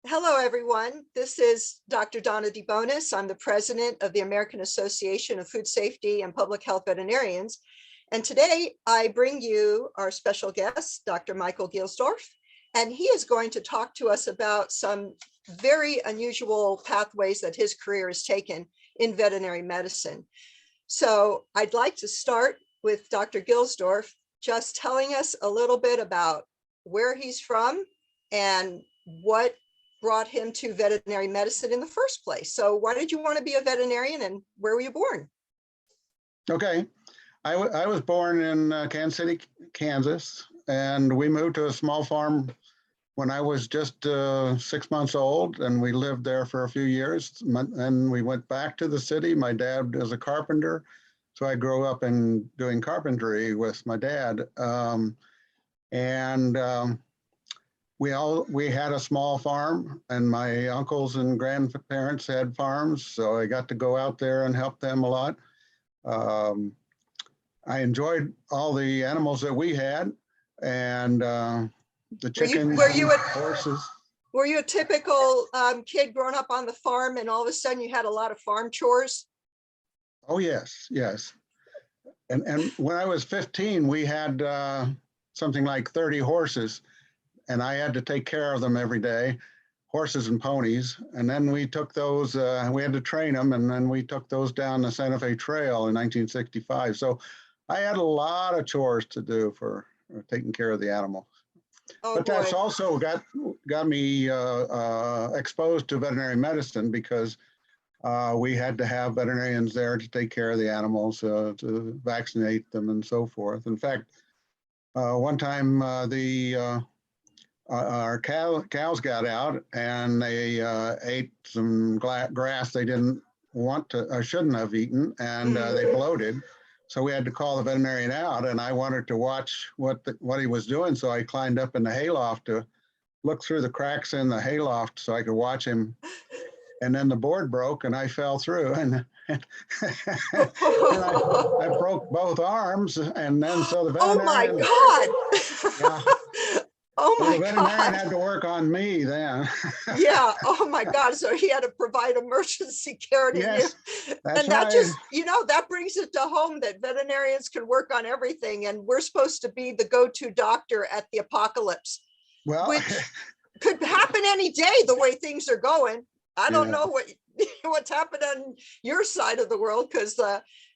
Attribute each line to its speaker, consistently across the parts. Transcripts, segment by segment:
Speaker 1: Hello, everyone. This is Dr. Donna DeBonis. I'm the president of the American Association of Food Safety and Public Health Veterinarians. And today I bring you our special guest, Dr. Michael Gilsdorf, and he is going to talk to us about some very unusual pathways that his career has taken in veterinary medicine. So I'd like to start with Dr. Gilsdorf just telling us a little bit about where he's from and what brought him to veterinary medicine in the first place. So why did you want to be a veterinarian and where were you born?
Speaker 2: Okay, I was born in Kansas City, Kansas, and we moved to a small farm when I was just 6 months old, and we lived there for a few years. And we went back to the city. My dad is a carpenter, so I grew up in doing carpentry with my dad. We had a small farm, and my uncles and grandparents had farms, so I got to go out there and help them a lot. I enjoyed all the animals that we had, and the chickens, horses.
Speaker 1: Were you a typical kid growing up on the farm, and all of a sudden you had a lot of farm chores?
Speaker 2: Oh yes, yes. And when I was 15, we had something like 30 horses. And I had to take care of them every day, horses and ponies. And then we took those, we had to train them, and then we took those down the Santa Fe Trail in 1965. So I had a lot of chores to do for taking care of the animals.
Speaker 1: Oh,
Speaker 2: but
Speaker 1: boy.
Speaker 2: That's also got me exposed to veterinary medicine, because we had to have veterinarians there to take care of the animals, to vaccinate them and so forth. In fact, one time our cows got out, and they ate some grass they didn't want to or shouldn't have eaten, and they bloated. So we had to call the veterinarian out, and I wanted to watch what he was doing. So I climbed up in the hayloft to look through the cracks in the hayloft so I could watch him. And then the board broke, and I fell through, and I broke both arms. And then so the veterinarian.
Speaker 1: Oh my God!
Speaker 2: Yeah.
Speaker 1: Oh my
Speaker 2: the veterinarian
Speaker 1: God.
Speaker 2: had to work on me then.
Speaker 1: Yeah. Oh my God. So he had to provide emergency care to
Speaker 2: Yes,
Speaker 1: you.
Speaker 2: that's
Speaker 1: And that
Speaker 2: right.
Speaker 1: just, that brings it to home that veterinarians can work on everything. And we're supposed to be the go-to doctor at the apocalypse,
Speaker 2: Well,
Speaker 1: which could happen any day the way things are going. I don't know what's happened on your side of the world, because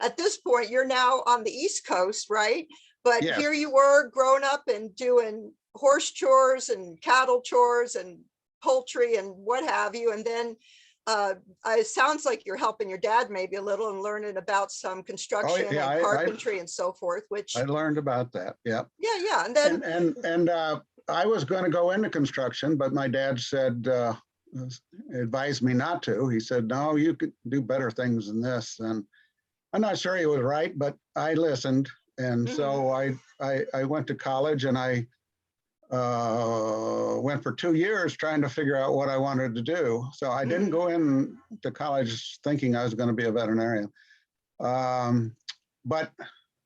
Speaker 1: at this point you're now on the East Coast, right? But
Speaker 2: yes.
Speaker 1: Here you were growing up and doing horse chores and cattle chores and poultry and what have you. And then it sounds like you're helping your dad maybe a little and learning about some construction and carpentry and so forth, which
Speaker 2: I learned about that. Yeah.
Speaker 1: Yeah. And then
Speaker 2: and I was going to go into construction, but my dad said, advised me not to. He said, no, you could do better things than this. And I'm not sure he was right, but I listened. And so I went to college, and I went for 2 years trying to figure out what I wanted to do. So I didn't go into college thinking I was going to be a veterinarian. But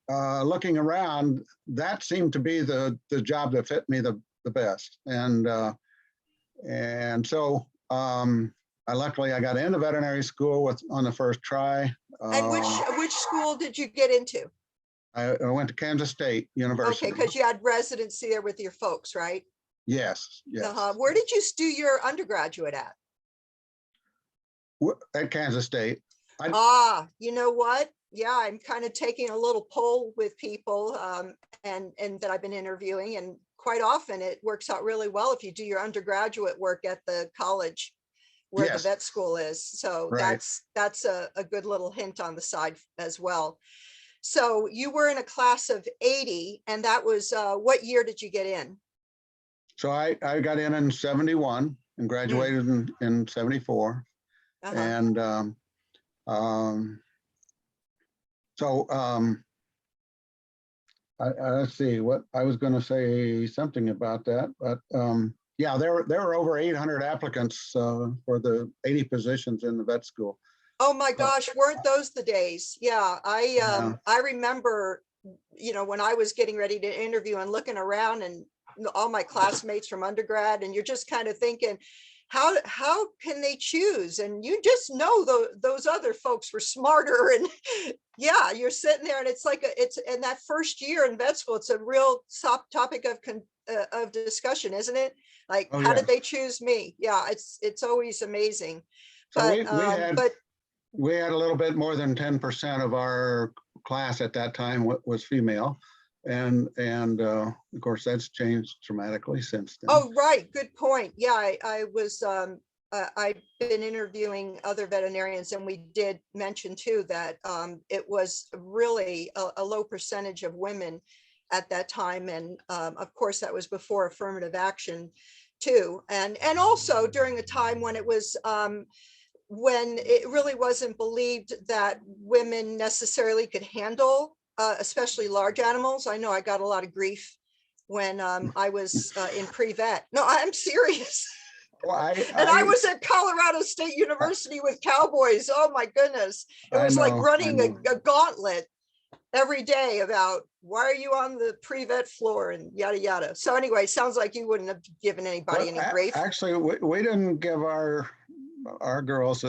Speaker 2: looking around, that seemed to be the job that fit me the best. And so luckily I got into veterinary school on the first try.
Speaker 1: And which school did you get into?
Speaker 2: I went to Kansas State University.
Speaker 1: Okay, because you had residency there with your folks, right?
Speaker 2: Yes.
Speaker 1: Where did you do your undergraduate at?
Speaker 2: At Kansas State.
Speaker 1: You know what? Yeah, I'm kind of taking a little poll with people and that I've been interviewing, and quite often it works out really well if you do your undergraduate work at the college where the vet school is. So that's a good little hint on the side as well. So you were in a class of 80, and that was what year did you get in?
Speaker 2: So I got in 71 and graduated in 74. And let's see, what I was going to say something about that, but yeah, there were over 800 applicants for the 80 positions in the vet school.
Speaker 1: Oh my gosh, weren't those the days? Yeah, I remember, when I was getting ready to interview and looking around and all my classmates from undergrad, and you're just kind of thinking, how can they choose? And you just know those other folks were smarter. And yeah, you're sitting there and it's like it's in that first year in vet school, it's a real topic of discussion, isn't it? Like,
Speaker 2: Oh,
Speaker 1: how
Speaker 2: yeah.
Speaker 1: did they choose me? Yeah, it's always amazing.
Speaker 2: So
Speaker 1: But
Speaker 2: we had a little bit more than 10% of our class at that time was female. And of course, that's changed dramatically since then.
Speaker 1: oh, right. Good point. Yeah, I was, I've been interviewing other veterinarians, and we did mention too that it was really a low percentage of women at that time. And of course, that was before affirmative action too. And also during a time when it was, when it really wasn't believed that women necessarily could handle, especially large animals. I know I got a lot of grief when I was in pre-vet. No, I'm serious.
Speaker 2: Well,
Speaker 1: And I was at Colorado State University with cowboys. Oh my goodness. It was like running a gauntlet every day about why are you on the pre-vet floor and yada, yada. So anyway, sounds like you wouldn't have given anybody any grief.
Speaker 2: Actually, we didn't give our girls,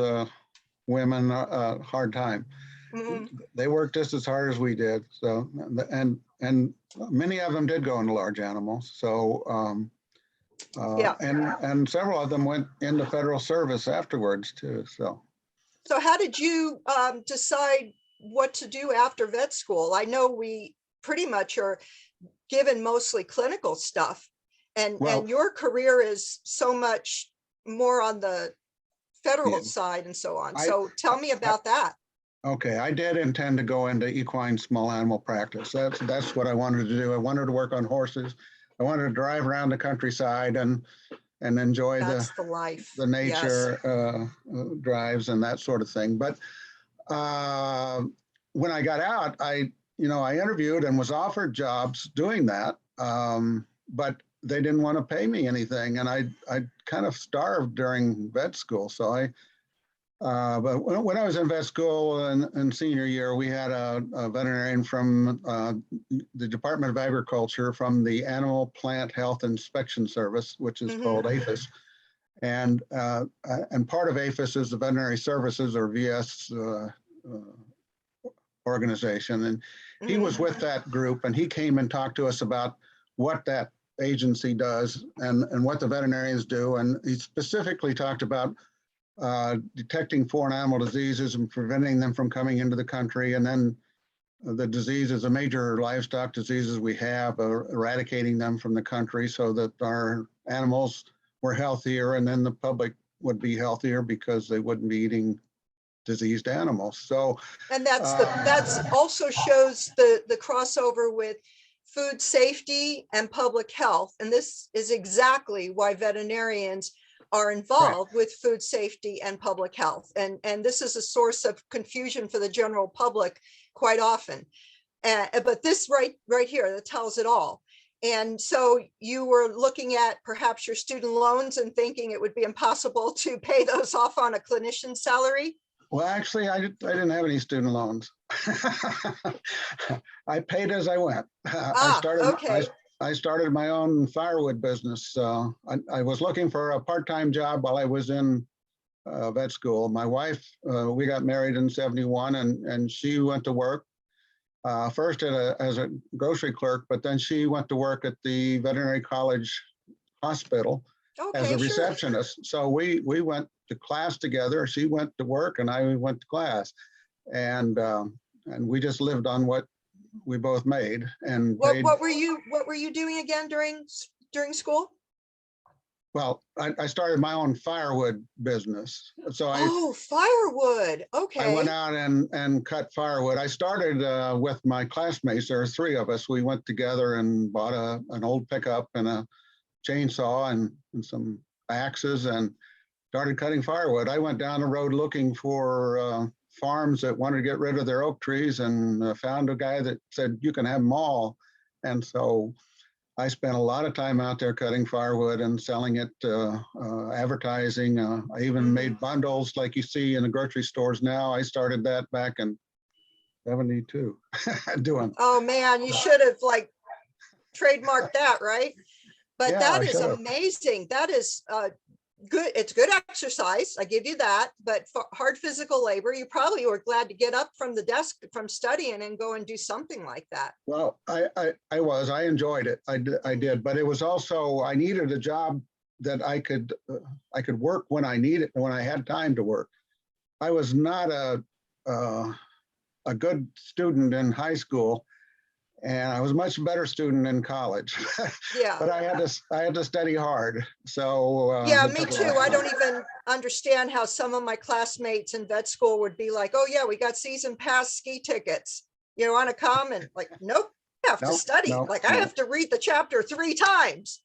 Speaker 2: women, a hard time.
Speaker 1: Mhm.
Speaker 2: They worked just as hard as we did. So, and many of them did go into large animals. So,
Speaker 1: Yeah.
Speaker 2: and several of them went into federal service afterwards too. So
Speaker 1: how did you decide what to do after vet school? I know we pretty much are given mostly clinical stuff, and your career is so much more on the federal side and so on. So tell me about that.
Speaker 2: Okay, I did intend to go into equine small animal practice. That's what I wanted to do. I wanted to work on horses. I wanted to drive around the countryside and enjoy
Speaker 1: That's the life.
Speaker 2: the nature,
Speaker 1: yes.
Speaker 2: Drives and that sort of thing. But when I got out, I interviewed and was offered jobs doing that, but they didn't want to pay me anything, and I kind of starved during vet school. So but when I was in vet school in senior year, we had a veterinarian from the Department of Agriculture from the Animal Plant Health Inspection Service, which is called Aphis. And part of Aphis is the Veterinary Services, or VS, organization. And he was with that group, and he came and talked to us about what that agency does and what the veterinarians do. And he specifically talked about detecting foreign animal diseases and preventing them from coming into the country. And then the diseases, the major livestock diseases we have, eradicating them from the country so that our animals were healthier, and then the public would be healthier because they wouldn't be eating diseased animals. So,
Speaker 1: and that's also shows the crossover with food safety and public health. And this is exactly why veterinarians are involved with food safety and public health. And this is a source of confusion for the general public quite often. But this right here, that tells it all. And so you were looking at perhaps your student loans and thinking it would be impossible to pay those off on a clinician's salary?
Speaker 2: Well, actually, I didn't have any student loans. I paid as I went. I started my own firewood business. I was looking for a part-time job while I was in vet school. My wife, we got married in '71, and she went to work first as a grocery clerk, but then she went to work at the veterinary college hospital as a receptionist. Sure. So we went to class together. She went to work and I went to class, and we just lived on what we both made. And
Speaker 1: what were you doing again during school?
Speaker 2: Well, I started my own firewood business. So
Speaker 1: firewood. Okay.
Speaker 2: I went out and cut firewood. I started with my classmates. There were three of us. We went together and bought an old pickup and a chainsaw and some axes and started cutting firewood. I went down the road looking for farms that wanted to get rid of their oak trees, and found a guy that said, you can have them all. And so I spent a lot of time out there cutting firewood and selling it, advertising. I even made bundles like you see in the grocery stores now. I started that back in '72 doing.
Speaker 1: Oh man, you should have trademarked that, right? But yeah, that is amazing. That is good, it's good exercise, I give you that, but for hard physical labor, you probably were glad to get up from the desk from studying and go and do something like that.
Speaker 2: Well, I enjoyed it. I did, but it was also, I needed a job that I could work when I needed, when I had time to work. I was not a good student in high school, and I was a much better student in college.
Speaker 1: Yeah.
Speaker 2: But I had to study hard. So
Speaker 1: Yeah, me too. I don't even understand how some of my classmates in vet school would be like, oh yeah, we got season pass ski tickets. You want to come? And like, nope, I have to study. Like I have to read the chapter 3 times.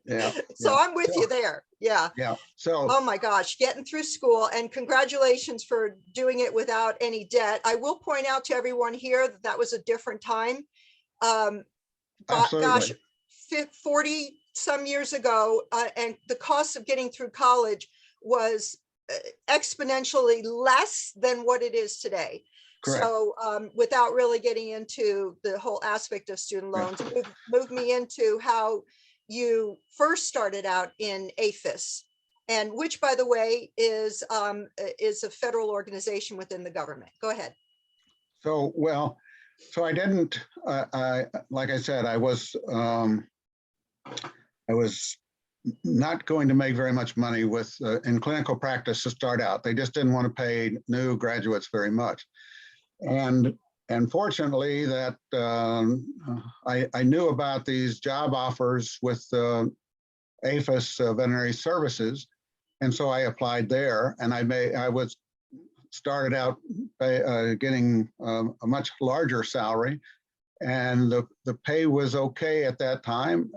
Speaker 2: Yeah.
Speaker 1: So I'm with you there. Yeah.
Speaker 2: Yeah. So,
Speaker 1: oh my gosh, getting through school, and congratulations for doing it without any debt. I will point out to everyone here that that was a different time. Gosh, 40 some years ago, and the cost of getting through college was exponentially less than what it is today.
Speaker 2: correct.
Speaker 1: So without really getting into the whole aspect of student loans, move me into how you first started out in Aphis, and which, by the way, is a federal organization within the government. Go ahead.
Speaker 2: So, well, so I didn't, like I said, I was not going to make very much money with in clinical practice to start out. They just didn't want to pay new graduates very much. And fortunately that I knew about these job offers with Aphis Veterinary Services. And so I applied there, and I was started out getting a much larger salary, and the pay was okay at that time.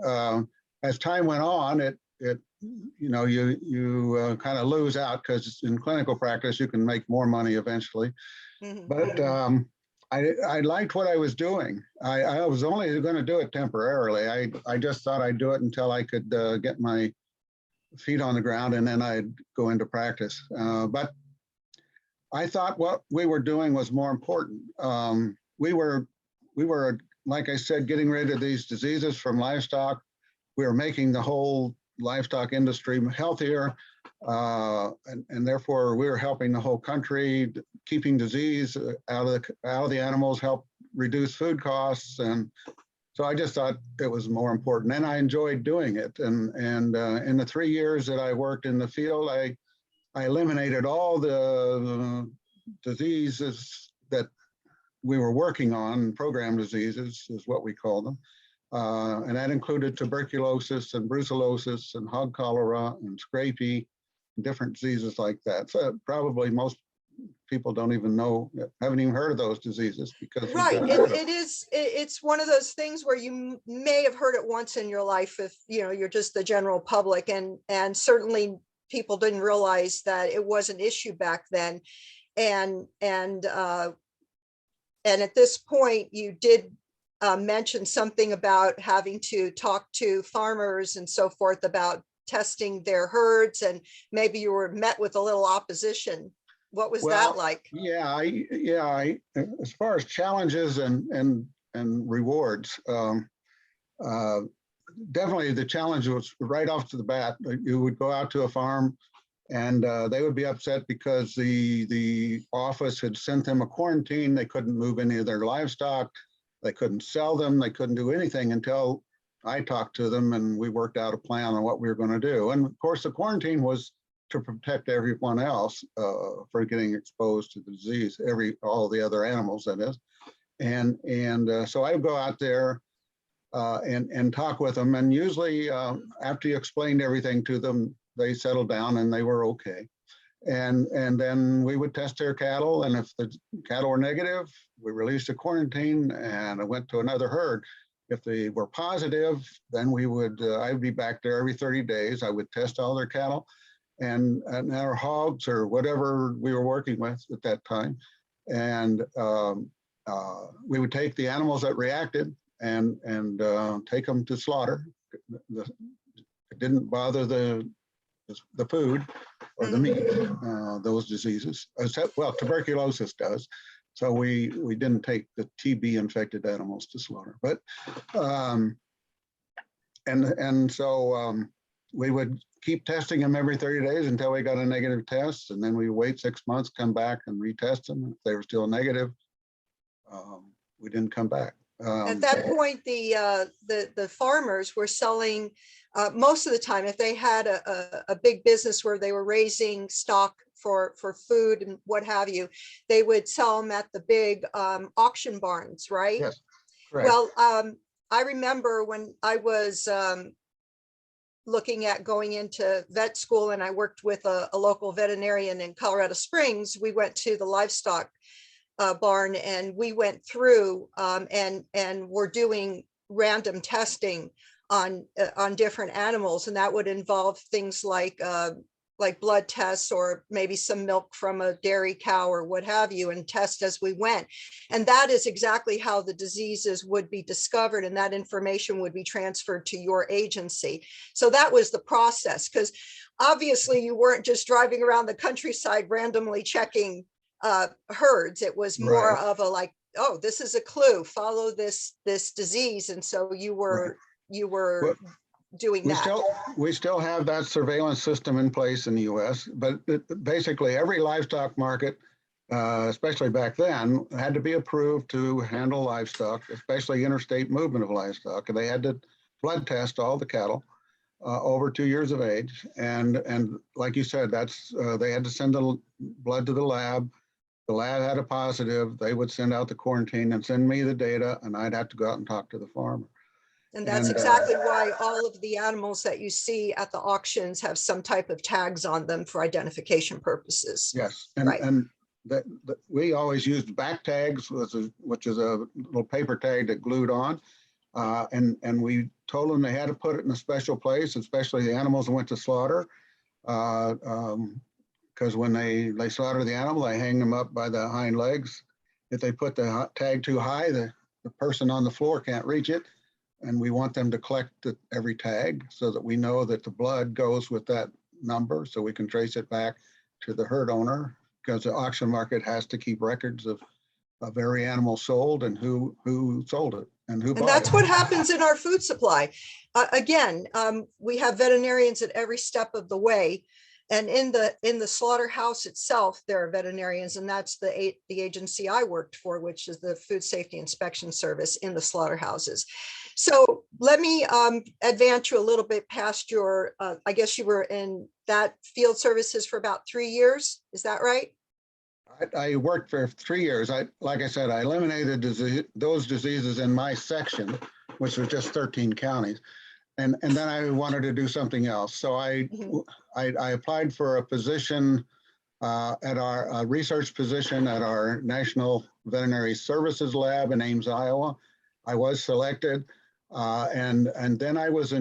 Speaker 2: As time went on, you kind of lose out, because in clinical practice you can make more money eventually. Mm-hmm. But I liked what I was doing. I was only going to do it temporarily. I just thought I'd do it until I could get my feet on the ground, and then I'd go into practice. But I thought what we were doing was more important. We were, like I said, getting rid of these diseases from livestock. We were making the whole livestock industry healthier, and therefore we were helping the whole country, keeping disease out of the animals, help reduce food costs. And so I just thought it was more important, and I enjoyed doing it. And in the 3 years that I worked in the field, I eliminated all the diseases that we were working on. Program diseases is what we call them. And that included tuberculosis and brucellosis and hog cholera and scrapie, different diseases like that. So probably most people don't even know, haven't even heard of those diseases, because
Speaker 1: right. It's one of those things where you may have heard it once in your life if you're just the general public, and certainly people didn't realize that it was an issue back then. And at this point, you did mention something about having to talk to farmers and so forth about testing their herds, and maybe you were met with a little opposition. What was that like?
Speaker 2: Yeah, as far as challenges and rewards, definitely the challenge was right off to the bat. You would go out to a farm, and they would be upset because the office had sent them a quarantine. They couldn't move any of their livestock. They couldn't sell them. They couldn't do anything until I talked to them, and we worked out a plan on what we were going to do. And of course, the quarantine was to protect everyone else for getting exposed to the disease, all the other animals, that is. And so I would go out there and talk with them. And usually after you explained everything to them, they settled down and they were okay. And then we would test their cattle, and if the cattle were negative, we released a quarantine and I went to another herd. If they were positive, then I'd be back there every 30 days. I would test all their cattle and our hogs or whatever we were working with at that time. And we would take the animals that reacted and take them to slaughter. It didn't bother the food or the meat, those diseases, except, well, tuberculosis does. So we didn't take the TB infected animals to slaughter. But so we would keep testing them every 30 days until we got a negative test, and then we wait 6 months, come back and retest them. If they were still negative, we didn't come back.
Speaker 1: At that point, the farmers were selling most of the time. If they had a big business where they were raising stock for food and what have you, they would sell them at the big auction barns, right?
Speaker 2: Yes, correct.
Speaker 1: Well, I remember when I was looking at going into vet school and I worked with a local veterinarian in Colorado Springs, we went to the livestock barn and we went through and were doing random testing on different animals, and that would involve things like blood tests or maybe some milk from a dairy cow or what have you, and test as we went. And that is exactly how the diseases would be discovered, and that information would be transferred to your agency. So that was the process, because obviously you weren't just driving around the countryside randomly checking herds. It was more
Speaker 2: Right.
Speaker 1: of a like, oh, this is a clue, follow this disease. And so you were
Speaker 2: Well,
Speaker 1: doing that.
Speaker 2: We still have that surveillance system in place in the US, but basically every livestock market, especially back then, had to be approved to handle livestock, especially interstate movement of livestock. And they had to blood test all the cattle over 2 years of age. And like you said, that's they had to send the blood to the lab. The lab had a positive. They would send out the quarantine and send me the data, and I'd have to go out and talk to the farmer.
Speaker 1: And that's exactly why all of the animals that you see at the auctions have some type of tags on them for identification purposes.
Speaker 2: Yes, and we always used back tags, which is a little paper tag that glued on, and we told them they had to put it in a special place, especially the animals that went to slaughter, because when they slaughter the animal, they hang them up by the hind legs. If they put the tag too high, the person on the floor can't reach it. And we want them to collect every tag so that we know that the blood goes with that number, so we can trace it back to the herd owner, because the auction market has to keep records of every animal sold and who sold it and who bought it.
Speaker 1: And that's what happens in our food supply. Again, we have veterinarians at every step of the way. And in the slaughterhouse itself, there are veterinarians, and that's the agency I worked for, which is the Food Safety Inspection Service in the slaughterhouses. So let me advance you a little bit past your, I guess you were in that field services for about 3 years. Is that right?
Speaker 2: I worked for 3 years. Like I said, I eliminated those diseases in my section, which was just 13 counties. And then I wanted to do something else. So I applied for a position at our research position at our National Veterinary Services Lab in Ames, Iowa. I was selected, and then I was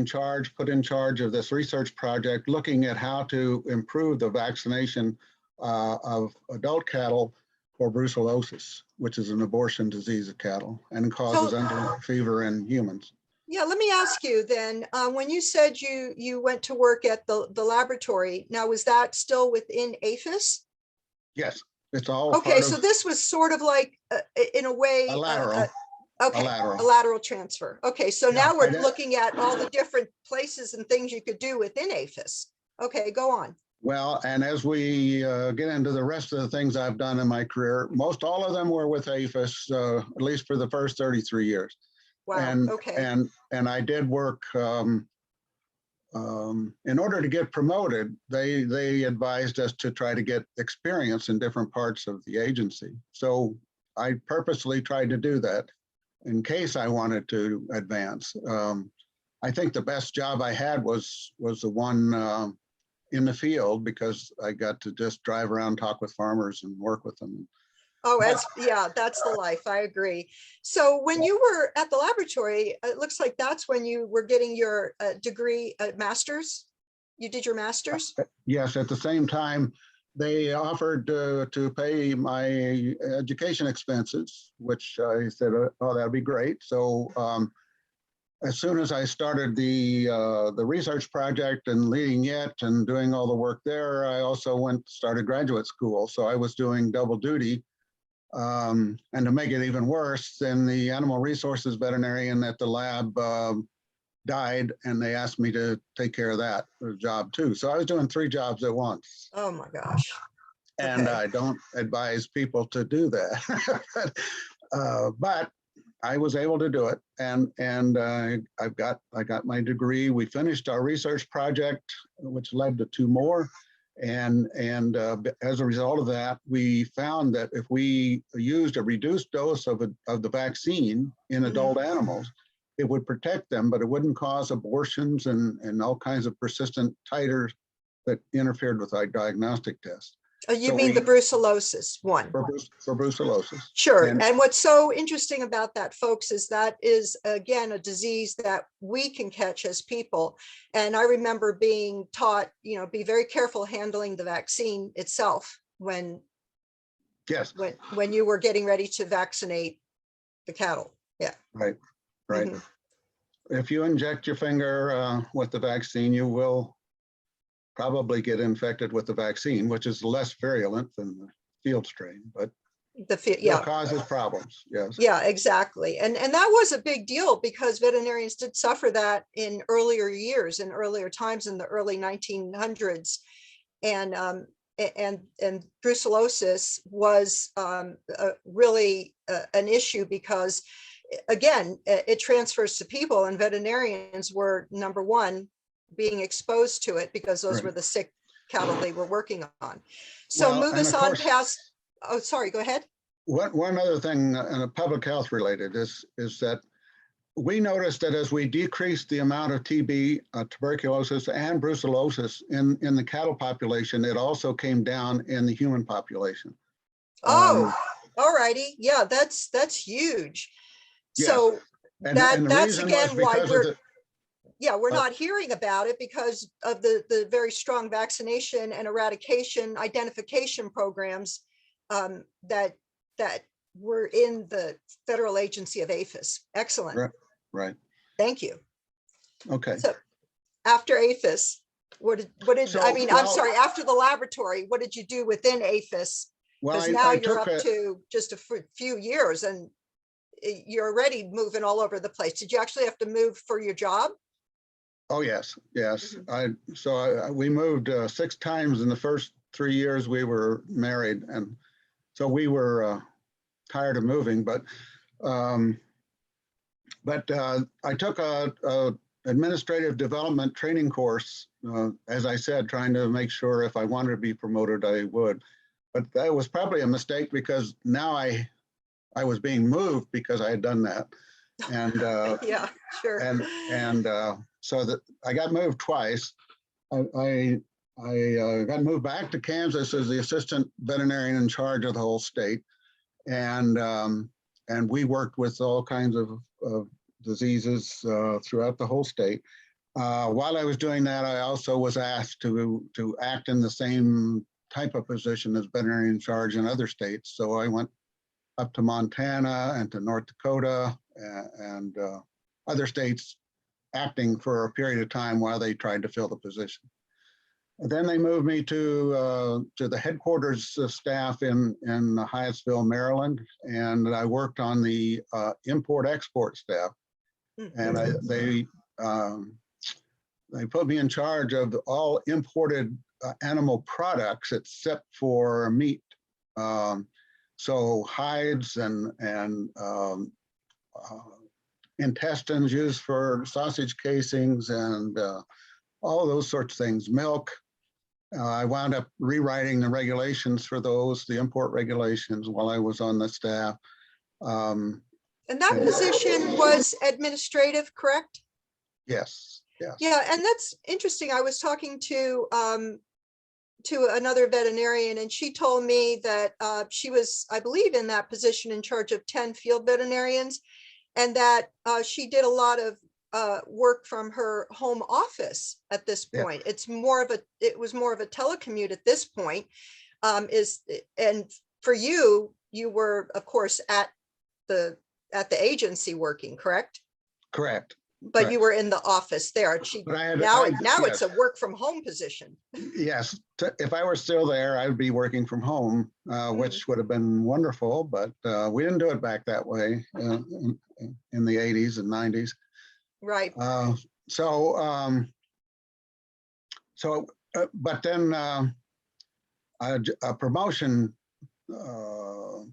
Speaker 2: put in charge of this research project looking at how to improve the vaccination of adult cattle for brucellosis, which is an abortion disease of cattle and causes underlying fever in humans.
Speaker 1: Yeah, let me ask you then, when you said you went to work at the laboratory, now was that still within Aphis?
Speaker 2: Yes, it's all
Speaker 1: okay. So this was sort of like, in a way,
Speaker 2: a lateral.
Speaker 1: Okay, a lateral transfer. Okay, so
Speaker 2: Yeah,
Speaker 1: now we're looking at all the different places and things you could do within Aphis. Okay, go on.
Speaker 2: Well, and as we get into the rest of the things I've done in my career, most all of them were with Aphis, at least for the first 33 years.
Speaker 1: Wow.
Speaker 2: And,
Speaker 1: okay.
Speaker 2: And I did work, in order to get promoted, they advised us to try to get experience in different parts of the agency. So I purposely tried to do that in case I wanted to advance. I think the best job I had was the one in the field, because I got to just drive around, talk with farmers and work with them.
Speaker 1: Oh, that's the life. I agree. So when you were at the laboratory, it looks like that's when you were getting your degree, master's. You did your master's?
Speaker 2: Yes, at the same time, they offered to pay my education expenses, which I said, oh, that'd be great. So as soon as I started the research project and leading it and doing all the work there, I also started graduate school. So I was doing double duty. And to make it even worse, then the animal resources veterinarian at the lab died, and they asked me to take care of that job too. So I was doing 3 jobs at once.
Speaker 1: Oh my gosh.
Speaker 2: And
Speaker 1: Okay.
Speaker 2: I don't advise people to do that. But I was able to do it, and I got my degree. We finished our research project, which led to 2 more. And as a result of that, we found that if we used a reduced dose of the vaccine in adult animals, it would protect them, but it wouldn't cause abortions and all kinds of persistent titers that interfered with our diagnostic tests.
Speaker 1: You
Speaker 2: So
Speaker 1: mean the brucellosis one?
Speaker 2: For brucellosis.
Speaker 1: Sure.
Speaker 2: And
Speaker 1: And what's so interesting about that, folks, is that is, again, a disease that we can catch as people. And I remember being taught, be very careful handling the vaccine itself when
Speaker 2: yes,
Speaker 1: when you were getting ready to vaccinate the cattle. Yeah.
Speaker 2: right.
Speaker 1: Mhm.
Speaker 2: If you inject your finger with the vaccine, you will probably get infected with the vaccine, which is less virulent than the field strain, but still causes problems. Yes.
Speaker 1: Yeah, exactly. And that was a big deal because veterinarians did suffer that in earlier years, in earlier times in the early 1900s. And brucellosis was really an issue because, again, it transfers to people, and veterinarians were number one being exposed to it because those were the sick cattle they were working on. So
Speaker 2: Well,
Speaker 1: move us on past. Oh, sorry, go ahead.
Speaker 2: One other thing, public health related, is that we noticed that as we decreased the amount of TB, tuberculosis, and brucellosis in the cattle population, it also came down in the human population.
Speaker 1: Oh, all righty. Yeah, that's huge.
Speaker 2: Yes.
Speaker 1: So that's again why we're
Speaker 2: Oh.
Speaker 1: not hearing about it, because of the very strong vaccination and eradication identification programs that were in the federal agency of Aphis. Excellent.
Speaker 2: Right.
Speaker 1: Thank you.
Speaker 2: Okay.
Speaker 1: So after Aphis, I'm sorry, after the laboratory, what did you do within Aphis? Because now you're up to just a few years and you're already moving all over the place. Did you actually have to move for your job?
Speaker 2: Oh, yes. We moved 6 times in the first 3 years we were married. And so we were tired of moving, but I took a administrative development training course, as I said, trying to make sure if I wanted to be promoted, I would. But that was probably a mistake because now I was being moved because I had done that. And
Speaker 1: yeah, sure.
Speaker 2: And so that I got moved twice. I got moved back to Kansas as the assistant veterinarian in charge of the whole state. And we worked with all kinds of diseases throughout the whole state. While I was doing that, I also was asked to act in the same type of position as veterinarian in charge in other states. So I went up to Montana and to North Dakota and other states, acting for a period of time while they tried to fill the position. And then they moved me to the headquarters staff in Hyattsville, Maryland, and I worked on the import-export staff. And they put me in charge of all imported animal products except for meat. So hides and intestines used for sausage casings and all those sorts of things, milk. I wound up rewriting the regulations for those, the import regulations, while I was on the staff.
Speaker 1: And that position was administrative, correct?
Speaker 2: Yes.
Speaker 1: Yeah, and that's interesting. I was talking to another veterinarian, and she told me that she was, I believe, in that position in charge of 10 field veterinarians, and that she did a lot of work from her home office at this point. Yeah. It was more of a telecommute at this point. And for you were, of course, at the agency working, correct?
Speaker 2: Correct.
Speaker 1: But you were in the office there. Now it's a work from home position.
Speaker 2: Yes. If I were still there, I would be working from home, which would have been wonderful, but we didn't do it back that way in the 80s and 90s.
Speaker 1: Right.
Speaker 2: so, but then a promotion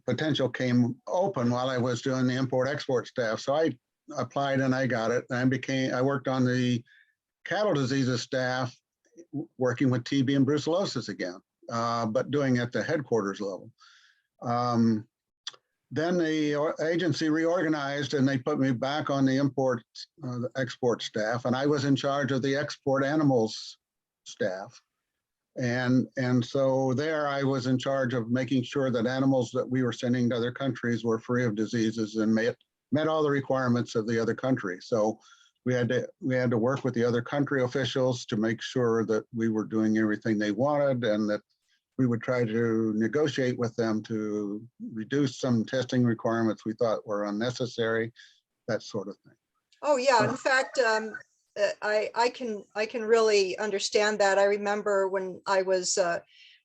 Speaker 2: potential came open while I was doing the import-export staff. So I applied and I got it. And I worked on the cattle diseases staff, working with TB and brucellosis again, but doing it at the headquarters level. Then the agency reorganized and they put me back on the export staff, and I was in charge of the export animals staff. And so there I was in charge of making sure that animals that we were sending to other countries were free of diseases and met all the requirements of the other country. So we had to work with the other country officials to make sure that we were doing everything they wanted, and that we would try to negotiate with them to reduce some testing requirements we thought were unnecessary, that sort of thing.
Speaker 1: Oh yeah, in fact, I can really understand that. I remember when I was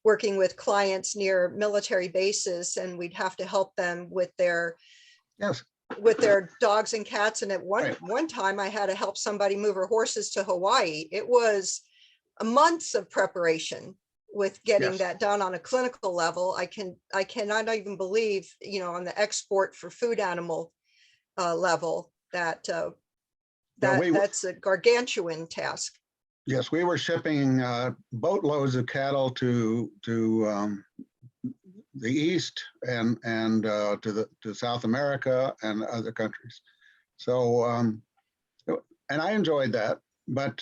Speaker 1: working with clients near military bases, and we'd have to help them with their dogs and cats. And at one time I had to help somebody move her horses to Hawaii. It was months of preparation with getting that done on a clinical level. I cannot even believe, on the export for food animal level, that's a gargantuan task.
Speaker 2: Yes, we were shipping boatloads of cattle to the east and to South America and other countries. So and I enjoyed that, but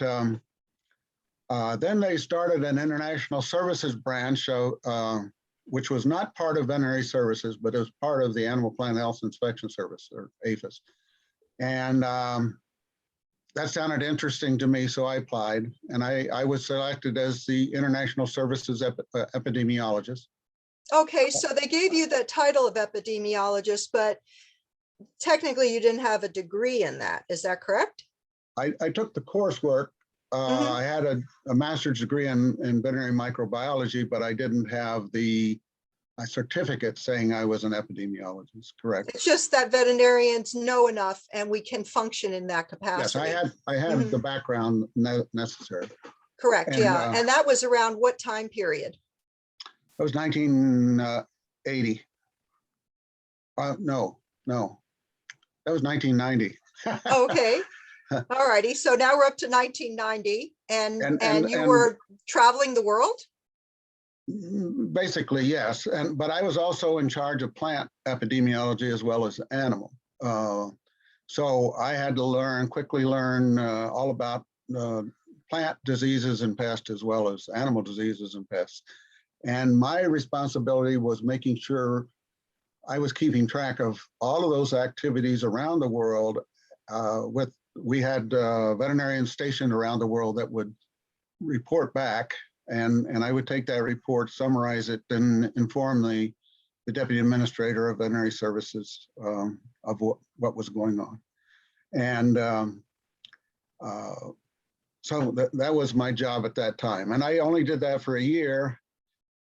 Speaker 2: then they started an international services branch, which was not part of veterinary services, but it was part of the Animal Plant Health Inspection Service, or Aphis. And that sounded interesting to me, so I applied, and I was selected as the International Services Epidemiologist.
Speaker 1: Okay, so they gave you the title of epidemiologist, but technically you didn't have a degree in that. Is that correct?
Speaker 2: I took the coursework. I had a master's degree in veterinary microbiology, but I didn't have a certificate saying I was an epidemiologist. Correct.
Speaker 1: It's just that veterinarians know enough and we can function in that capacity.
Speaker 2: Yes, I had the background necessary.
Speaker 1: Correct. And, and that was around what time period?
Speaker 2: It was 1980. No, that was 1990.
Speaker 1: Okay. All righty. So now we're up to 1990, and you were traveling the world?
Speaker 2: Basically, yes. But I was also in charge of plant epidemiology as well as animal. So I had to quickly learn all about plant diseases and pests as well as animal diseases and pests. And my responsibility was making sure I was keeping track of all of those activities around the world. We had veterinarians stationed around the world that would report back, and I would take that report, summarize it, and inform the deputy administrator of veterinary services of what was going on. And so that was my job at that time. And I only did that for a year.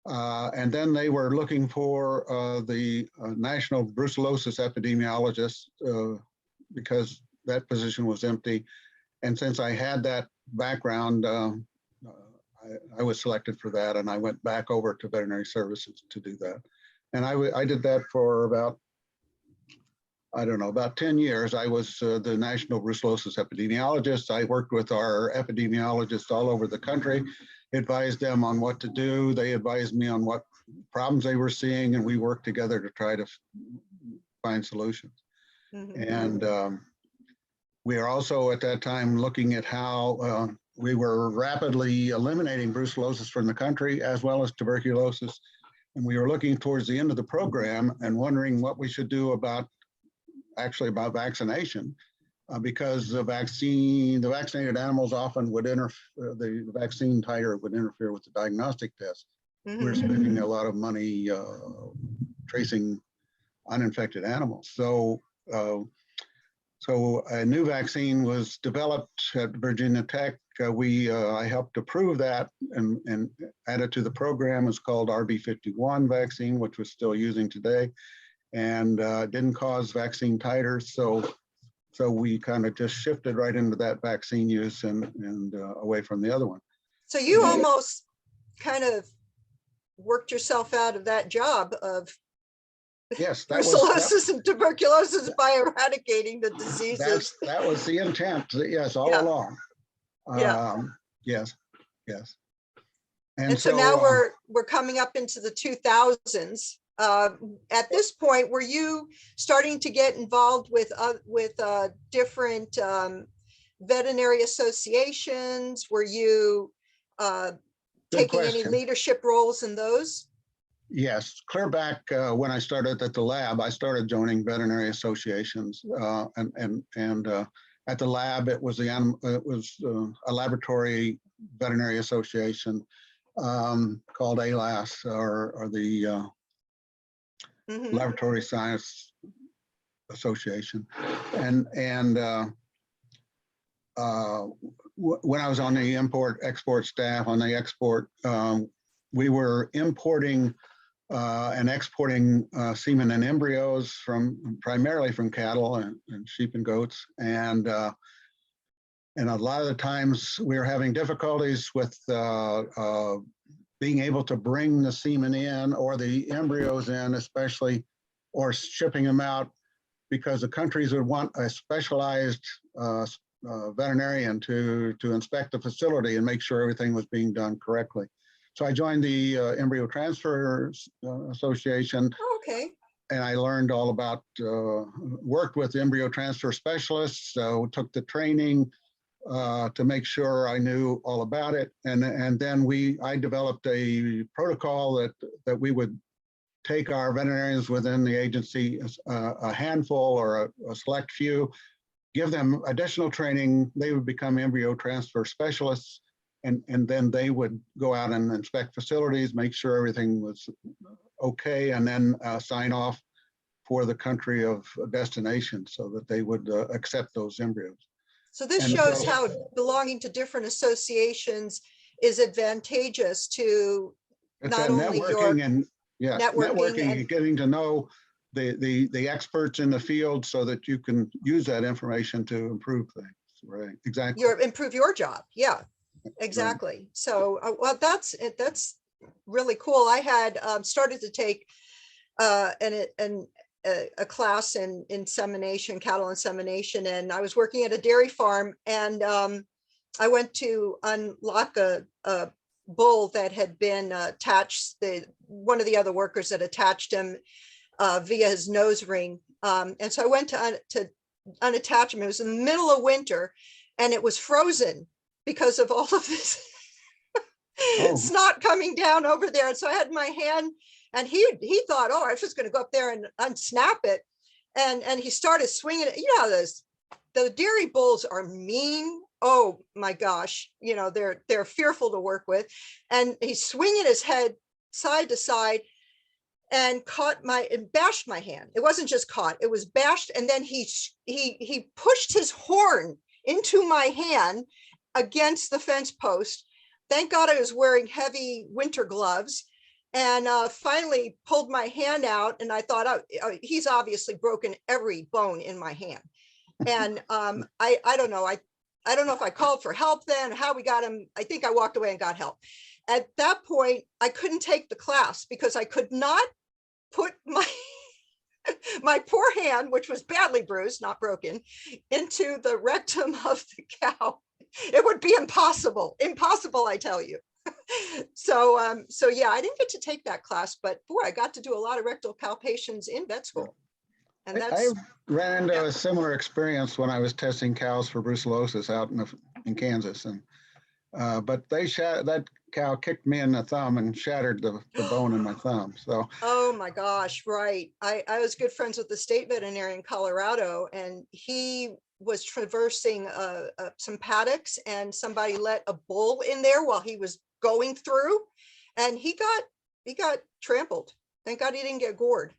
Speaker 2: And then they were looking for the national brucellosis epidemiologist because that position was empty. And since I had that background, I was selected for that, and I went back over to veterinary services to do that. And I did that for about 10 years. I was the national brucellosis epidemiologist. I worked with our epidemiologists all over the country, advised them on what to do. They advised me on what problems they were seeing, and we worked together to try to find solutions. And we are also at that time looking at how we were rapidly eliminating brucellosis from the country, as well as tuberculosis. And we were looking towards the end of the program and wondering what we should do about vaccination, because the vaccinated animals often would the vaccine titer would interfere with the diagnostic test. We're spending a lot of money tracing uninfected animals. So a new vaccine was developed at Virginia Tech. I helped approve that and add it to the program. It's called RB51 vaccine, which we're still using today, and didn't cause vaccine titers. So So we kind of just shifted right into that vaccine use and away from the other one.
Speaker 1: So you almost kind of worked yourself out of that job of
Speaker 2: Yes,
Speaker 1: brucellosis and tuberculosis by eradicating the diseases.
Speaker 2: that was the intent. Yes, all
Speaker 1: Yeah.
Speaker 2: along.
Speaker 1: Yeah.
Speaker 2: Yes, yes.
Speaker 1: And so now we're coming up into the 2000s. At this point, were you starting to get involved with different veterinary associations? Were you taking any leadership roles in those?
Speaker 2: Yes, clear back when I started at the lab, I started joining veterinary associations, and at the lab it was a laboratory veterinary association called AAFSPHV or the Laboratory Science Association, and when I was on the import-export staff on the export, we were importing and exporting semen and embryos primarily from cattle and sheep and goats, and a lot of the times we were having difficulties with being able to bring the semen in or the embryos in, especially, or shipping them out, because the countries would want a specialized veterinarian to inspect the facility and make sure everything was being done correctly. So I joined the Embryo Transfer Association.
Speaker 1: Okay.
Speaker 2: And I learned all about, worked with embryo transfer specialists, so took the training to make sure I knew all about it. And then I developed a protocol that we would take our veterinarians within the agency, a handful or a select few, give them additional training. They would become embryo transfer specialists. And then they would go out and inspect facilities, make sure everything was okay, and then sign off for the country of destination so that they would accept those embryos.
Speaker 1: So this shows how belonging to different associations is advantageous to not only
Speaker 2: networking and networking
Speaker 1: and
Speaker 2: and getting to know the experts in the field so that you can use that information to improve things. Right, exactly.
Speaker 1: Improve your job. Yeah. Exactly. Right. So, well, that's really cool. I had started to take a class in insemination, cattle insemination, and I was working at a dairy farm, and I went to unlock a bull that had been attached. One of the other workers had attached him via his nose ring, and so I went to unattach him. It was in the middle of winter, and it was frozen because of all of this snot coming down over there. And so I had my hand, and he thought, oh, I was just going to go up there and unsnap it. And he started swinging it. You know, the dairy bulls are mean. Oh my gosh. You know, they're fearful to work with. And he's swinging his head side to side and bashed my hand. It wasn't just caught, it was bashed. And then he pushed his horn into my hand against the fence post. Thank God I was wearing heavy winter gloves, and finally pulled my hand out, and I thought, oh, he's obviously broken every bone in my hand. And I don't know. I don't know if I called for help then, how we got him. I think I walked away and got help. At that point, I couldn't take the class because I could not put my poor hand, which was badly bruised, not broken, into the rectum of the cow. It would be impossible, I tell you. So yeah, I didn't get to take that class, but boy, I got to do a lot of rectal palpations in vet school. And
Speaker 2: I ran into a similar experience when I was testing cows for brucellosis out in Kansas, and but that cow kicked me in the thumb and shattered the bone in my thumb. So
Speaker 1: oh my gosh, right. I was good friends with the state veterinarian in Colorado, and he was traversing some paddocks, and somebody let a bull in there while he was going through, and he got trampled. Thank God he didn't get gored,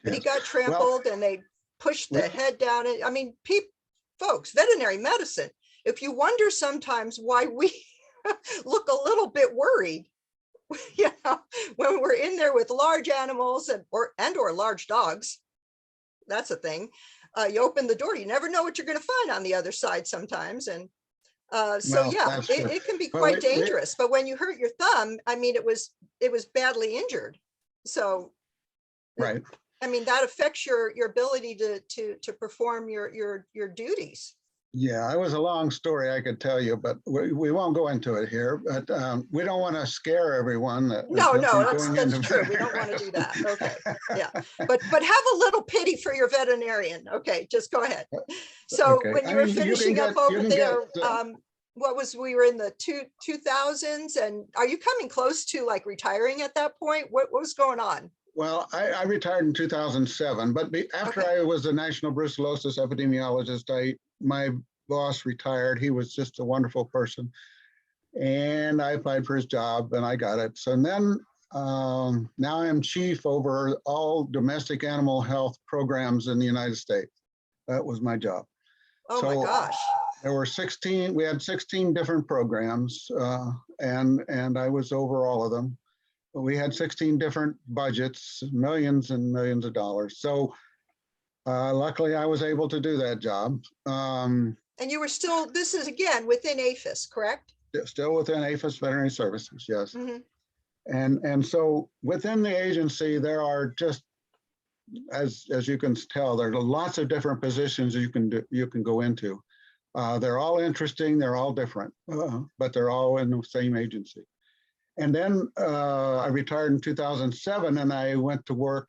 Speaker 1: but he got trampled, and they pushed the head down. I mean, folks, veterinary medicine, if you wonder sometimes why we look a little bit worried, you know, when we're in there with large animals or large dogs, that's a thing. you open the door, you never know what you're going to find on the other side sometimes. And so
Speaker 2: Well,
Speaker 1: yeah,
Speaker 2: that's true.
Speaker 1: it can be
Speaker 2: Well,
Speaker 1: quite dangerous. But when you hurt your thumb, I mean, it was badly injured. So
Speaker 2: right.
Speaker 1: I mean, that affects your ability to perform your duties.
Speaker 2: Yeah, it was a long story I could tell you, but we won't go into it here. But we don't want to scare everyone.
Speaker 1: No, that's
Speaker 2: into
Speaker 1: true. We don't want to do that. Okay, yeah, but have a little pity for your veterinarian. Okay, just go ahead. So
Speaker 2: Okay.
Speaker 1: when
Speaker 2: I
Speaker 1: you were
Speaker 2: mean,
Speaker 1: finishing up over there,
Speaker 2: get,
Speaker 1: we were in the 2000s, and are you coming close to like retiring at that point? What was going on?
Speaker 2: well, I retired in 2007, but after
Speaker 1: Okay.
Speaker 2: I was a national brucellosis epidemiologist, my boss retired. He was just a wonderful person. And I applied for his job and I got it. So then now I'm chief over all domestic animal health programs in the United States. That was my job.
Speaker 1: Oh my gosh.
Speaker 2: There were 16, we had 16 different programs and I was over all of them. We had 16 different budgets, millions and millions of dollars. So luckily I was able to do that job.
Speaker 1: And you were still, this is again within Aphis, correct?
Speaker 2: Still within Aphis Veterinary Services, yes.
Speaker 1: Mm-hmm.
Speaker 2: And so within the agency, there are just, as you can tell, there are lots of different positions you can go into. They're all interesting, they're all different, but they're all in the same agency. And then I retired in 2007 and I went to work.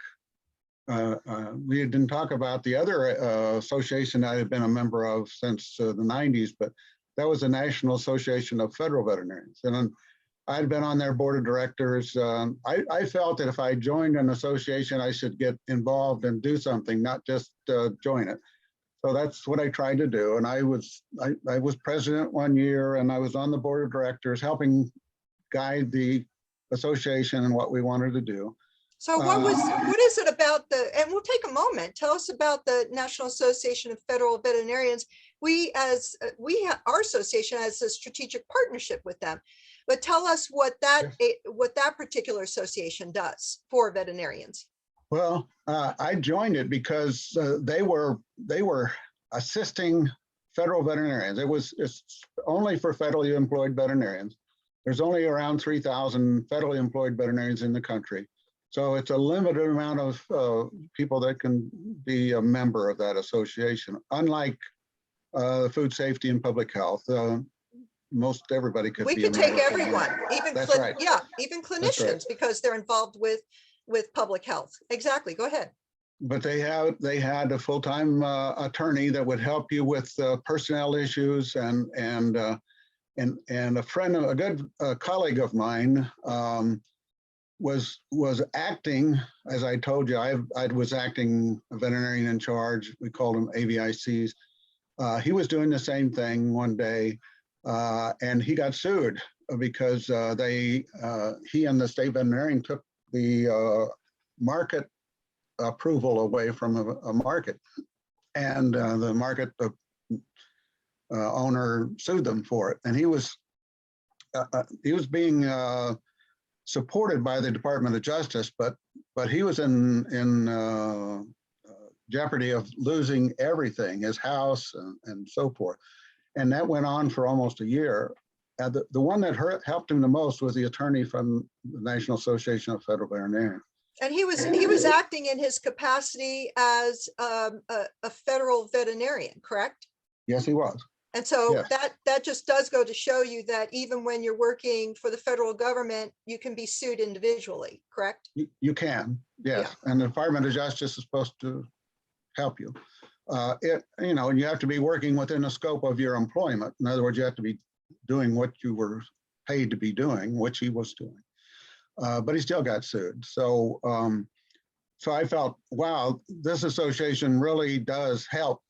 Speaker 2: We didn't talk about the other association I had been a member of since the 90s, but that was the National Association of Federal Veterinarians. And I'd been on their board of directors. I felt that if I joined an association, I should get involved and do something, not just join it. So that's what I tried to do. And I was president one year and I was on the board of directors helping guide the association and what we wanted to do.
Speaker 1: So what is it about and we'll take a moment, tell us about the National Association of Federal Veterinarians. Our association has a strategic partnership with them, but tell us what that particular association does for veterinarians.
Speaker 2: Well, I joined it because they were assisting federal veterinarians. It's only for federally employed veterinarians. There's only around 3,000 federally employed veterinarians in the country. So it's a limited amount of people that can be a member of that association. Unlike food safety and public health, most everybody could.
Speaker 1: We could take everyone, even
Speaker 2: right.
Speaker 1: Yeah, even clinicians, right, because they're involved with public health. Exactly. Go ahead.
Speaker 2: But they had a full-time attorney that would help you with personnel issues and a good colleague of mine was acting, as I told you, I was acting veterinarian in charge. We called them AVICs. He was doing the same thing one day, and he got sued because he and the state veterinarian took the market approval away from a market, and the market owner sued them for it, and he was being supported by the Department of Justice, but he was in jeopardy of losing everything, his house and so forth. And that went on for almost a year. The one that helped him the most was the attorney from the National Association of Federal Veterinarians.
Speaker 1: And he was acting in his capacity as a federal veterinarian, correct?
Speaker 2: Yes, he was.
Speaker 1: And so
Speaker 2: yes,
Speaker 1: that just does go to show you that even when you're working for the federal government, you can be sued individually, correct?
Speaker 2: You can, yes. Yeah. And the Department of Justice is supposed to help you. You have to be working within the scope of your employment. In other words, you have to be doing what you were paid to be doing, which he was doing. But he still got sued. So I felt, wow, this association really does help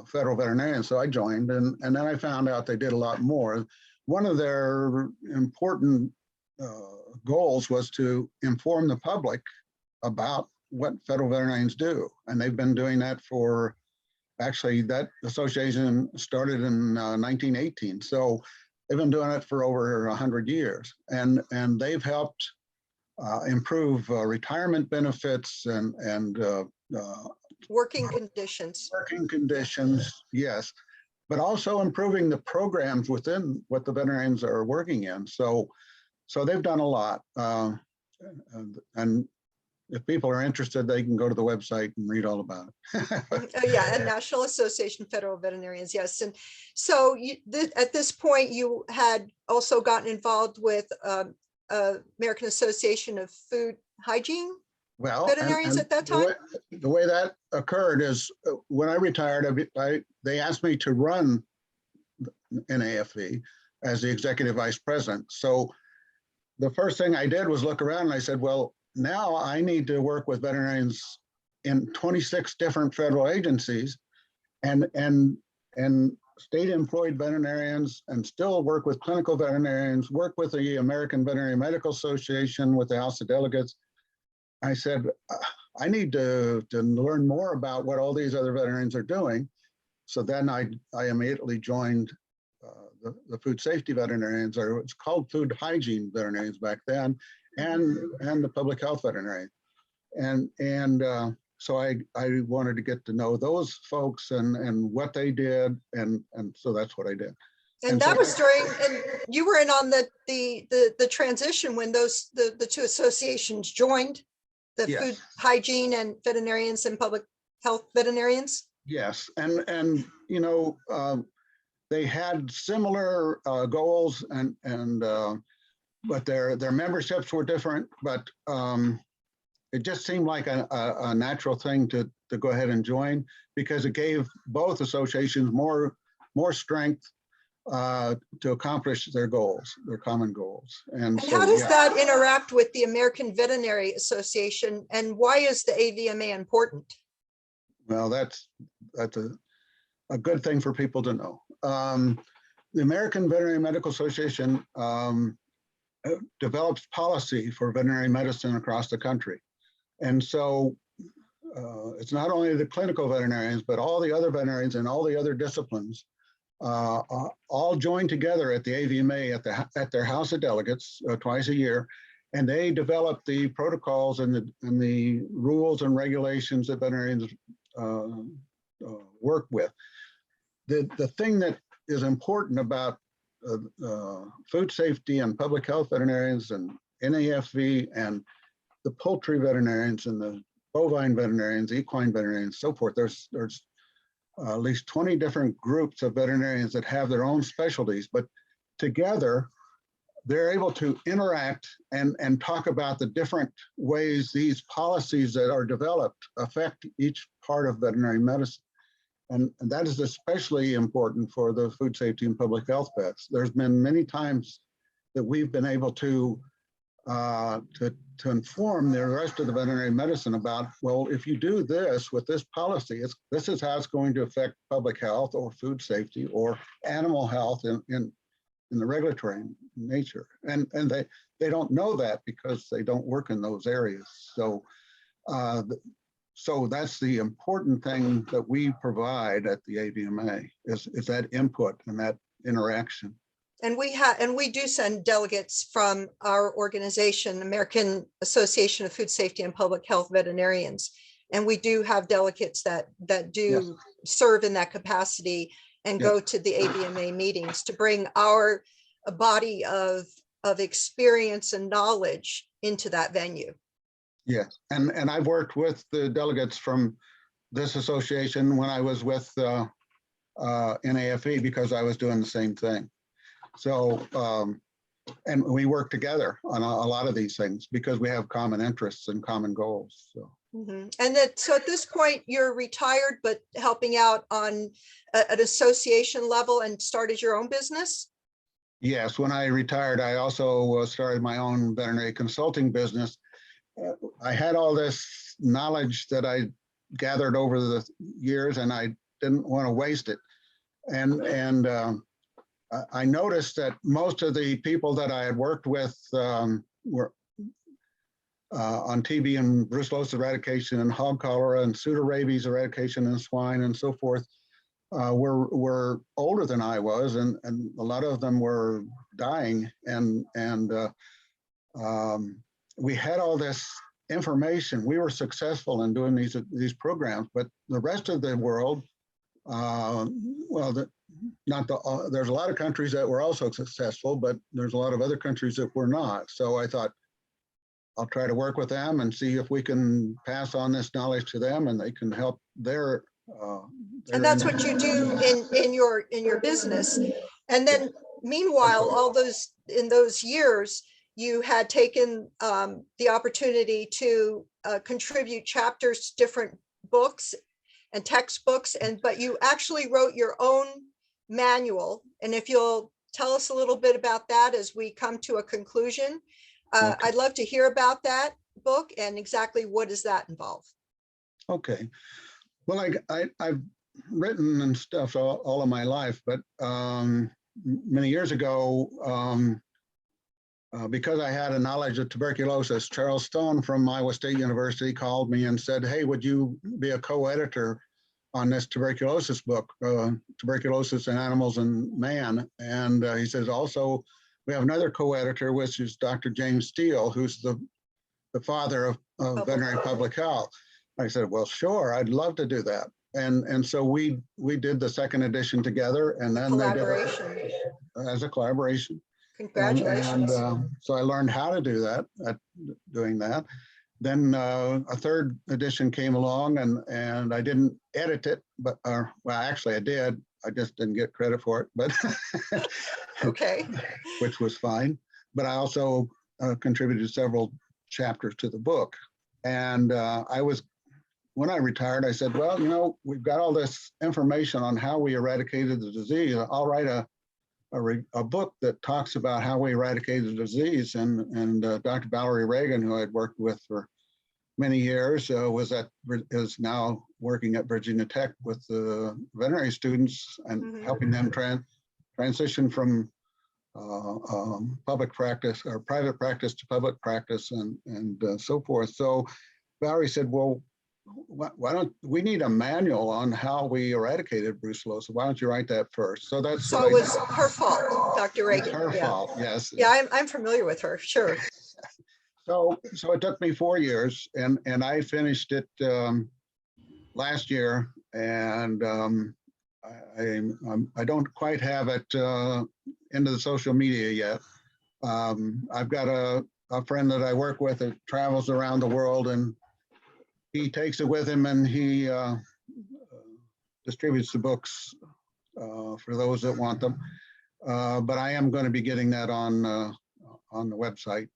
Speaker 2: federal veterinarians. So I joined, and then I found out they did a lot more. One of their important goals was to inform the public about what federal veterinarians do. And they've been doing that for, actually, that association started in 1918. So they've been doing it for over 100 years. And they've helped improve retirement benefits and
Speaker 1: working conditions.
Speaker 2: working conditions, yes, but also improving the programs within what the veterinarians are working in. So they've done a lot. And if people are interested, they can go to the website and read all about it.
Speaker 1: Oh, yeah, and National Association of Federal Veterinarians, yes. And so at this point, you had also gotten involved with American Association of Food Hygiene
Speaker 2: Well,
Speaker 1: Veterinarians at that time?
Speaker 2: The way that occurred is when I retired, they asked me to run NAFV as the executive vice president. So the first thing I did was look around and I said, well, now I need to work with veterinarians in 26 different federal agencies and state employed veterinarians, and still work with clinical veterinarians, work with the American Veterinary Medical Association, with the House of Delegates. I said, I need to learn more about what all these other veterinarians are doing. So then I immediately joined the food safety veterinarians, or it's called food hygiene veterinarians back then, and the public health veterinarian. And so I wanted to get to know those folks and what they did. And so that's what I did.
Speaker 1: And that was during, and you were in on the transition when the two associations joined, the
Speaker 2: Yes.
Speaker 1: food hygiene and veterinarians and public health veterinarians.
Speaker 2: Yes, and you know, they had similar goals, and but their memberships were different. But it just seemed like a natural thing to go ahead and join, because it gave both associations more strength to accomplish their goals, their common goals. And so,
Speaker 1: how does that interact with the American Veterinary Association, and why is the AVMA important?
Speaker 2: Well, that's a good thing for people to know. The American Veterinary Medical Association develops policy for veterinary medicine across the country. And so it's not only the clinical veterinarians, but all the other veterinarians and all the other disciplines all join together at the AVMA at their House of Delegates twice a year, and they develop the protocols and the rules and regulations that veterinarians work with. The thing that is important about food safety and public health veterinarians and NAFV and the poultry veterinarians and the bovine veterinarians, equine veterinarians, so forth, there's at least 20 different groups of veterinarians that have their own specialties, but together they're able to interact and talk about the different ways these policies that are developed affect each part of veterinary medicine. And that is especially important for the food safety and public health vets. There's been many times that we've been able to inform the rest of the veterinary medicine about, well, if you do this with this policy, this is how it's going to affect public health or food safety or animal health in the regulatory nature. And they don't know that because they don't work in those areas. So so that's the important thing that we provide at the AVMA is that input and that interaction.
Speaker 1: And we do send delegates from our organization, American Association of Food Safety and Public Health Veterinarians. And we do have delegates that do serve in that capacity and go to the AVMA meetings to bring our body of experience and knowledge into that venue.
Speaker 2: Yes, and I've worked with the delegates from this association when I was with NAFE, because I was doing the same thing. So, and we work together on a lot of these things because we have common interests and common goals. So.
Speaker 1: Mm-hmm. And so at this point, you're retired, but helping out on an association level and started your own business?
Speaker 2: Yes, when I retired, I also started my own veterinary consulting business. I had all this knowledge that I gathered over the years, and I didn't want to waste it. And I noticed that most of the people that I had worked with were on TB and brucellosis eradication and hog cholera and pseudorabies eradication in swine and so forth were older than I was, and a lot of them were dying. And we had all this information. We were successful in doing these programs, but the rest of the world, well, there's a lot of countries that were also successful, but there's a lot of other countries that were not. So I thought, I'll try to work with them and see if we can pass on this knowledge to them, and they can help their
Speaker 1: and that's what you do in your business. And then meanwhile, all those in those years, you had taken the opportunity to contribute chapters to different books and textbooks, but you actually wrote your own manual. And if you'll tell us a little bit about that as we come to a conclusion,
Speaker 2: Okay.
Speaker 1: I'd love to hear about that book and exactly what does that involve.
Speaker 2: Okay. Well, I've written and stuff all of my life, but many years ago, because I had a knowledge of tuberculosis, Charles Stone from Iowa State University called me and said, hey, would you be a co-editor on this tuberculosis book, Tuberculosis in Animals and Man? And he says, also, we have another co-editor, which is Dr. James Steele, who's the father of veterinary public health. I said, well, sure, I'd love to do that. And so we did the second edition together, and then they did it as a collaboration.
Speaker 1: Congratulations.
Speaker 2: And so I learned how to do that, doing that. Then a third edition came along, and I didn't edit it, but well, actually I did. I just didn't get credit for it, but
Speaker 1: okay,
Speaker 2: which was fine. But I also contributed several chapters to the book. And when I retired, I said, well, you know, we've got all this information on how we eradicated the disease. I'll write a book that talks about how we eradicated the disease. And Dr. Valerie Reagan, who I'd worked with for many years, is now working at Virginia Tech with the veterinary students and helping them transition from public practice or private practice to public practice and so forth. So Valerie said, well, why don't we need a manual on how we eradicated brucellosis? Why don't you write that first? So that's
Speaker 1: so it was her fault, Dr. Reagan.
Speaker 2: It's her fault, yes.
Speaker 1: Yeah, I'm familiar with her, sure.
Speaker 2: So it took me 4 years, and I finished it last year, and I don't quite have it into the social media yet. I've got a friend that I work with that travels around the world, and he takes it with him, and he distributes the books for those that want them. But I am going to be getting that on the website.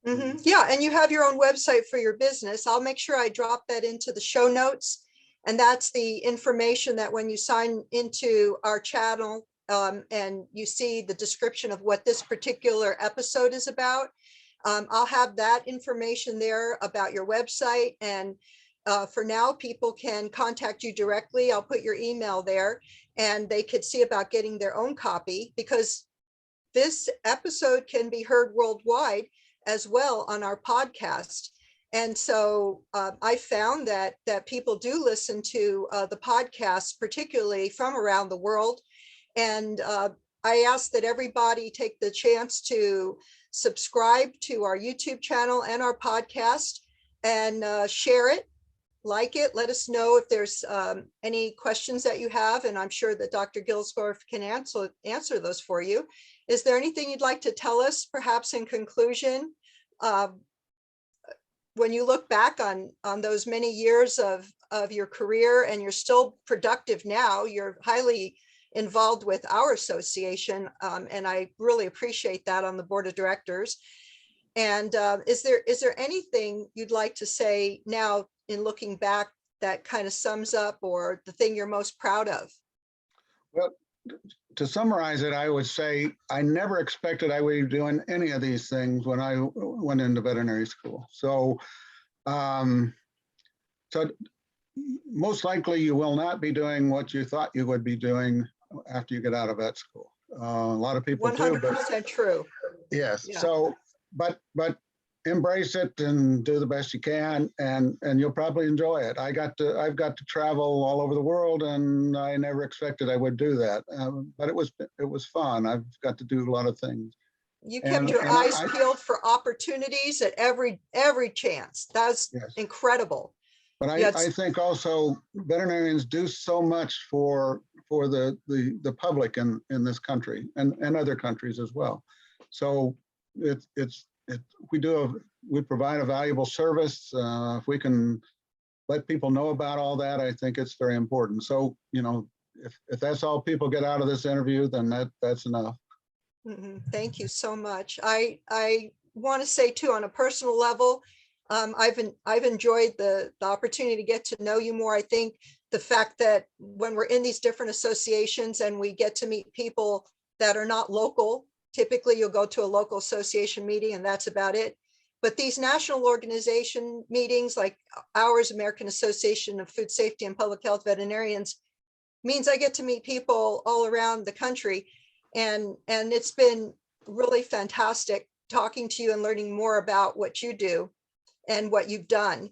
Speaker 1: Yeah, and you have your own website for your business. I'll make sure I drop that into the show notes. And that's the information that when you sign into our channel and you see the description of what this particular episode is about, I'll have that information there about your website. And for now, people can contact you directly. I'll put your email there, and they could see about getting their own copy, because this episode can be heard worldwide as well on our podcast. And so I found that people do listen to the podcast, particularly from around the world. And I ask that everybody take the chance to subscribe to our YouTube channel and our podcast, and share it, like it. Let us know if there's any questions that you have, and I'm sure that Dr. Gilsdorf can answer those for you. Is there anything you'd like to tell us, perhaps in conclusion? When you look back on those many years of your career, and you're still productive now, you're highly involved with our association, and I really appreciate that, on the board of directors. And is there anything you'd like to say now in looking back that kind of sums up, or the thing you're most proud of?
Speaker 2: Well, to summarize it, I would say I never expected I would be doing any of these things when I went into veterinary school. So, so most likely you will not be doing what you thought you would be doing after you get out of vet school. A lot of people
Speaker 1: 100%
Speaker 2: do, but
Speaker 1: true.
Speaker 2: yes.
Speaker 1: Yeah.
Speaker 2: So, but embrace it and do the best you can, and you'll probably enjoy it. I've got to travel all over the world, and I never expected I would do that. But it was fun. I've got to do a lot of things.
Speaker 1: You kept
Speaker 2: And,
Speaker 1: your
Speaker 2: and
Speaker 1: eyes
Speaker 2: I,
Speaker 1: peeled for opportunities at every chance. That's
Speaker 2: yes.
Speaker 1: incredible.
Speaker 2: But
Speaker 1: You had,
Speaker 2: I think also veterinarians do so much for the public in this country and other countries as well. So we provide a valuable service. If we can let people know about all that, I think it's very important. So, you know, if that's all people get out of this interview, then that's enough.
Speaker 1: Thank you so much. I want to say too, on a personal level, I've enjoyed the opportunity to get to know you more. I think the fact that when we're in these different associations and we get to meet people that are not local, typically you'll go to a local association meeting and that's about it. But these national organization meetings like ours, American Association of Food Safety and Public Health Veterinarians, means I get to meet people all around the country. And it's been really fantastic talking to you and learning more about what you do and what you've done.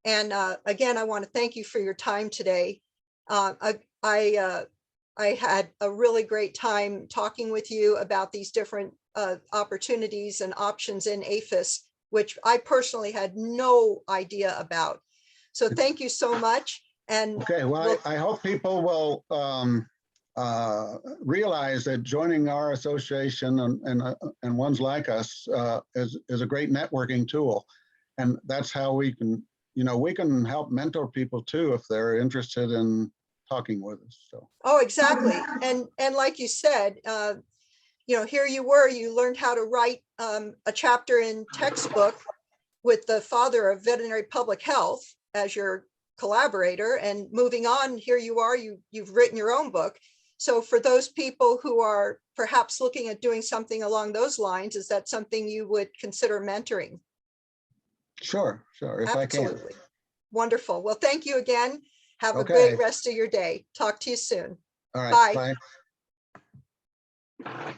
Speaker 1: And again, I want to thank you for your time today. I had a really great time talking with you about these different opportunities and options in Aphis, which I personally had no idea about. So thank you so much. And
Speaker 2: okay, well, I hope people will realize that joining our association and ones like us is a great networking tool. And that's how we can, you know, we can help mentor people too if they're interested in talking with us. So.
Speaker 1: Oh, exactly. And like you said, you know, here you were, you learned how to write a chapter in textbook with the father of veterinary public health as your collaborator, and moving on, here you are, you've written your own book. So for those people who are perhaps looking at doing something along those lines, is that something you would consider mentoring?
Speaker 2: Sure, if I can.
Speaker 1: Absolutely. Wonderful. Well, thank you again. Have a great
Speaker 2: Okay.
Speaker 1: rest of your day. Talk to you soon.
Speaker 2: All right,
Speaker 1: Bye.
Speaker 2: bye.